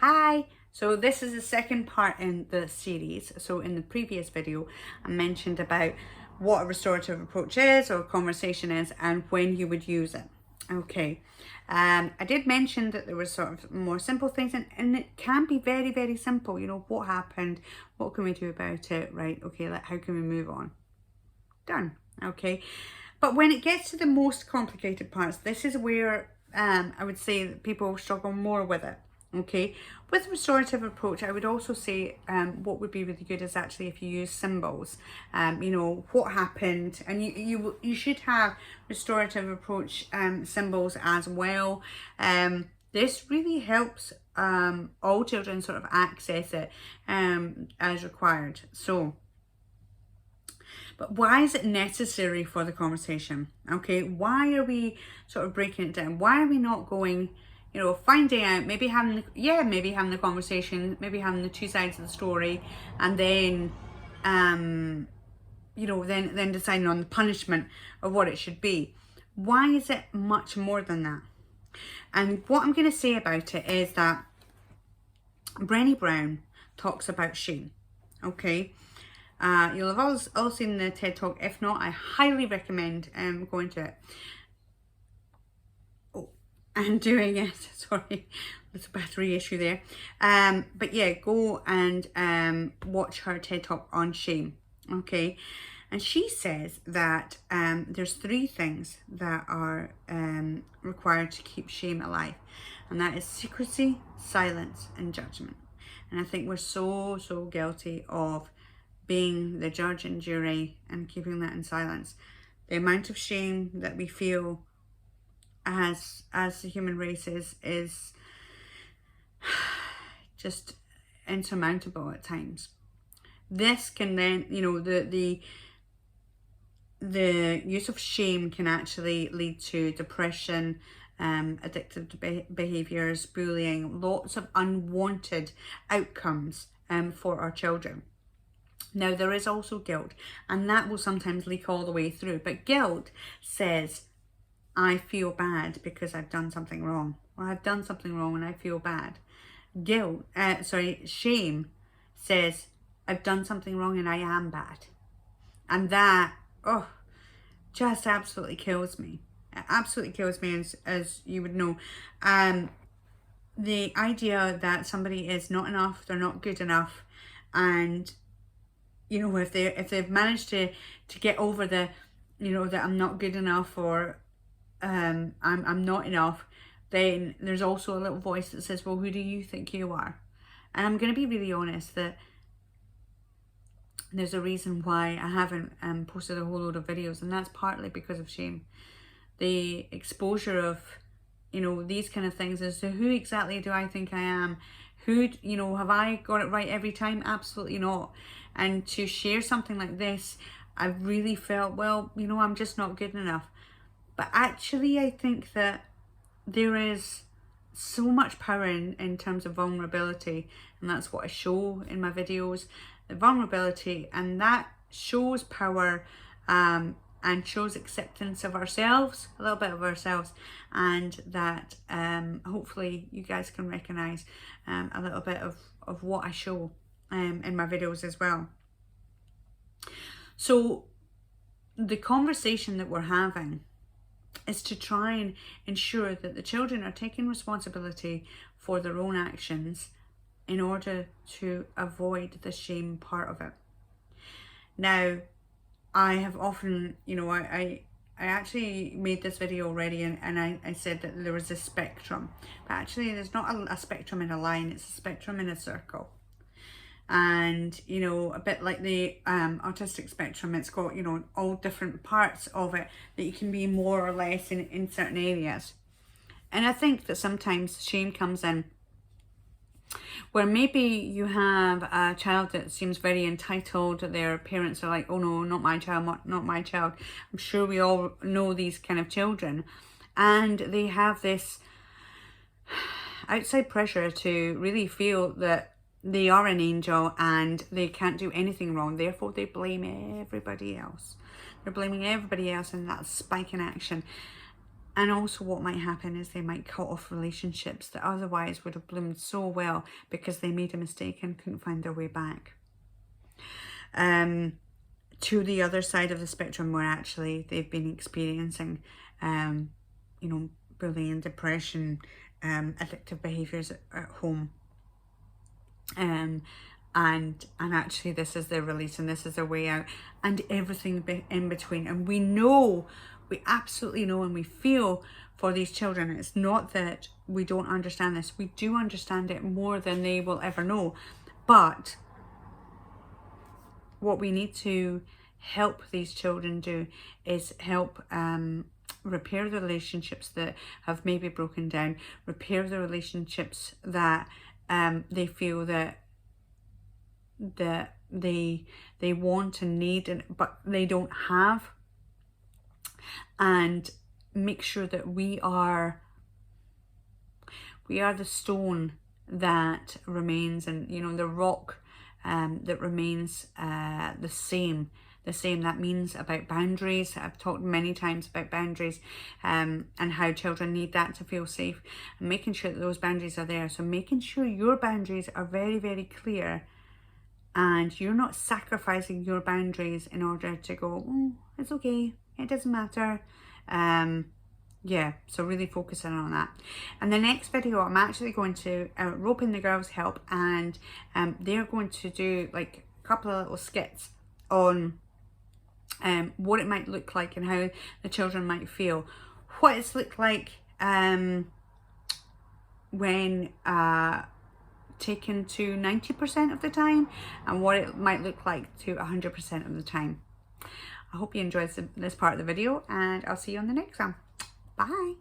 Hi! So this is the second part in the series. So in the previous video, I mentioned about what a restorative approach is or conversation is and when you would use it. Okay. I did mention that there were sort of more simple things and it can be very, very simple. You know, what happened? What can we do about it? Right. Okay. How can we move on? Done. Okay. But when it gets to the most complicated parts, this is where I would say that people struggle more with it. Okay, with restorative approach, I would also say what would be really good is actually if you use symbols. You know what happened, and you should have restorative approach symbols as well. This really helps all children sort of access it as required. So. But why is it necessary for the conversation? Okay, why are we sort of breaking it down? Why are we not going, you know, finding out, maybe having the conversation, maybe having the two sides of the story, and then, you know, then deciding on the punishment of what it should be. Why is it much more than that? And what I'm going to say about it is that Brené Brown talks about shame. Okay. You'll have all seen the TED Talk. If not, I highly recommend going to it. Oh, and doing it. Sorry, there's a battery issue there. But yeah, go and watch her TED Talk on shame. Okay. And she says that there's three things that are required to keep shame alive. And that is secrecy, silence, and judgment. And I think we're so guilty of being the judge and jury and keeping that in silence. The amount of shame that we feel as the human race is just insurmountable at times. This can then, you know, the use of shame can actually lead to depression, addictive behaviors, bullying, lots of unwanted outcomes for our children. Now, there is also guilt, and that will sometimes leak all the way through. But guilt says, I feel bad because I've done something wrong, or I've done something wrong and I feel bad. Shame says, I've done something wrong and I am bad. And that, just absolutely kills me. It absolutely kills me, as you would know. The idea that somebody is not enough, they're not good enough, and you know, if they've managed to get over the, you know, that I'm not good enough or I'm not enough, then there's also a little voice that says, well, who do you think you are? And I'm going to be really honest that there's a reason why I haven't posted a whole load of videos, and that's partly because of shame. The exposure of, you know, these kind of things as to who exactly do I think I am? Who, you know, have I got it right every time? Absolutely not. And to share something like this, I really felt, well, you know, I'm just not good enough. But actually, I think that there is so much power in terms of vulnerability, and that's what I show in my videos, the vulnerability, and that shows power and shows acceptance of ourselves, a little bit of ourselves, and that hopefully you guys can recognize a little bit of what I show in my videos as well. So the conversation that we're having is to try and ensure that the children are taking responsibility for their own actions in order to avoid the shame part of it. Now, I have often, you know, I actually made this video already and I said that there was a spectrum, but actually there's not a spectrum in a line, it's a spectrum in a circle. And, you know, a bit like the autistic spectrum, it's got, you know, all different parts of it that you can be more or less in certain areas. And I think that sometimes shame comes in where maybe you have a child that seems very entitled, their parents are like, oh no, not my child, not my child. I'm sure we all know these kind of children. And they have this outside pressure to really feel that they are an angel and they can't do anything wrong. Therefore, they blame everybody else. They're blaming everybody else, and that's spike in action. And also what might happen is they might cut off relationships that otherwise would have bloomed so well because they made a mistake and couldn't find their way back. To the other side of the spectrum, where actually they've been experiencing, you know, bullying, depression, addictive behaviours at home. And actually this is their release and this is their way out, and everything in between. And we absolutely know and we feel for these children. It's not that we don't understand this. We do understand it more than they will ever know. But what we need to help these children do is help repair the relationships that have maybe broken down, repair the relationships that they feel that they want and need, but they don't have, and make sure that we are the stone that remains, and you know, the rock that remains the same. That means about boundaries. I've talked many times about boundaries and how children need that to feel safe, and making sure that those boundaries are there. So making sure your boundaries are very, very clear, and you're not sacrificing your boundaries in order to go, oh, it's okay, it doesn't matter. Yeah, so really focusing on that. And the next video, I'm actually going to rope in the girls' help, and they're going to do like a couple of little skits on what it might look like and how the children might feel, what it's looked like when taken to 90% of the time, and what it might look like to 100% of the time. I hope you enjoyed this part of the video, and I'll see you on the next one. Bye.